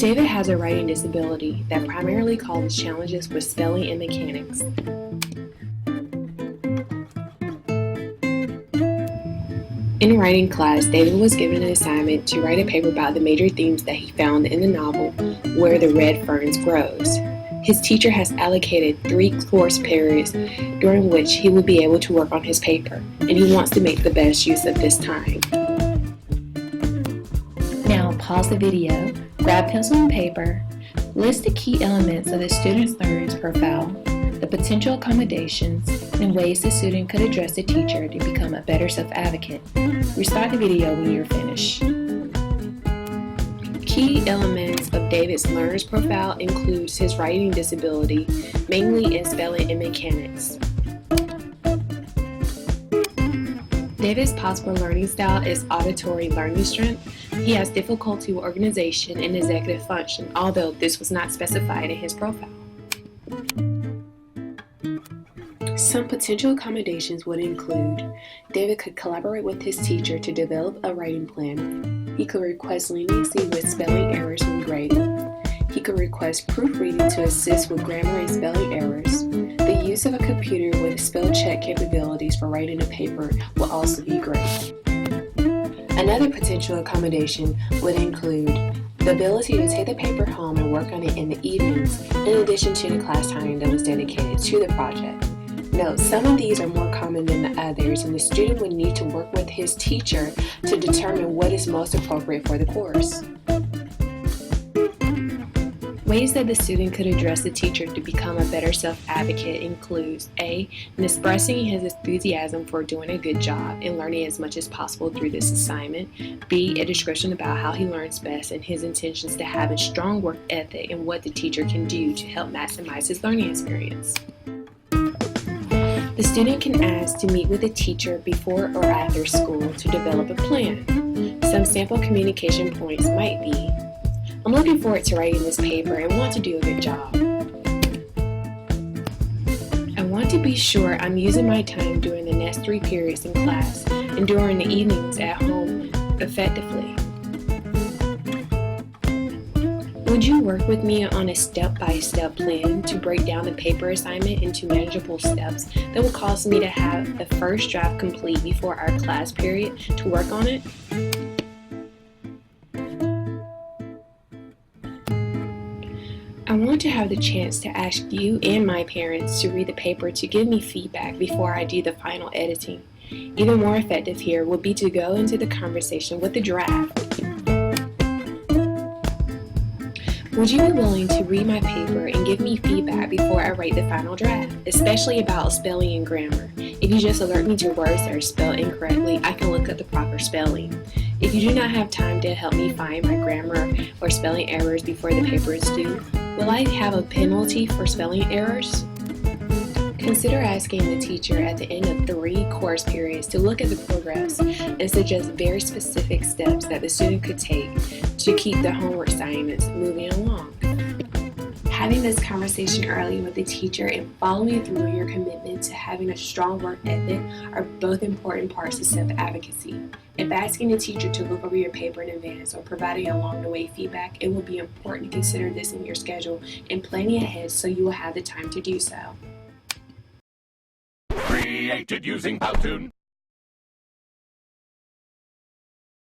David has a writing disability that primarily causes challenges with spelling and mechanics. In writing class, David was given an assignment to write a paper about the major themes that he found in the novel Where the Red Ferns Grows. His teacher has allocated 3 course periods during which he will be able to work on his paper, and he wants to make the best use of this time. Now pause the video, grab pencil and paper, list the key elements of the student's learner's profile, the potential accommodations, and ways the student could address the teacher to become a better self-advocate. Restart the video when you're finished. Key elements of David's learner's profile includes his writing disability, mainly in spelling and mechanics. David's possible learning style is auditory learning strength. He has difficulty with organization and executive function, although this was not specified in his profile. Some potential accommodations would include David could collaborate with his teacher to develop a writing plan. He could request leniency with spelling errors when grading. He could request proofreading to assist with grammar and spelling errors. The use of a computer with spell check capabilities for writing a paper will also be great. Another potential accommodation would include the ability to take the paper home and work on it in the evenings, in addition to the class time that was dedicated to the project. Note, some of these are more common than the others, and the student would need to work with his teacher to determine what is most appropriate for the course. Ways that the student could address the teacher to become a better self-advocate includes A. Expressing his enthusiasm for doing a good job and learning as much as possible through this assignment. B. A description about how he learns best and his intentions to have a strong work ethic and what the teacher can do to help maximize his learning experience. The student can ask to meet with a teacher before or after school to develop a plan. Some sample communication points might be, I'm looking forward to writing this paper and want to do a good job. I want to be sure I'm using my time during the next 3 periods in class and during the evenings at home effectively. Would you work with me on a step-by-step plan to break down the paper assignment into manageable steps that will cause me to have the first draft complete before our class period to work on it? I want to have the chance to ask you and my parents to read the paper to give me feedback before I do the final editing. Even more effective here would be to go into the conversation with the draft. Would you be willing to read my paper and give me feedback before I write the final draft, especially about spelling and grammar? If you just alert me to words that are spelled incorrectly, I can look up the proper spelling. If you do not have time to help me find my grammar or spelling errors before the paper is due, will I have a penalty for spelling errors? Consider asking the teacher at the end of 3 course periods to look at the progress and suggest very specific steps that the student could take to keep the homework assignments moving along. Having this conversation early with the teacher and following through on your commitment to having a strong work ethic are both important parts of self-advocacy. If asking the teacher to look over your paper in advance or providing along the way feedback, it will be important to consider this in your schedule and planning ahead so you will have the time to do so. Created using Powtoon.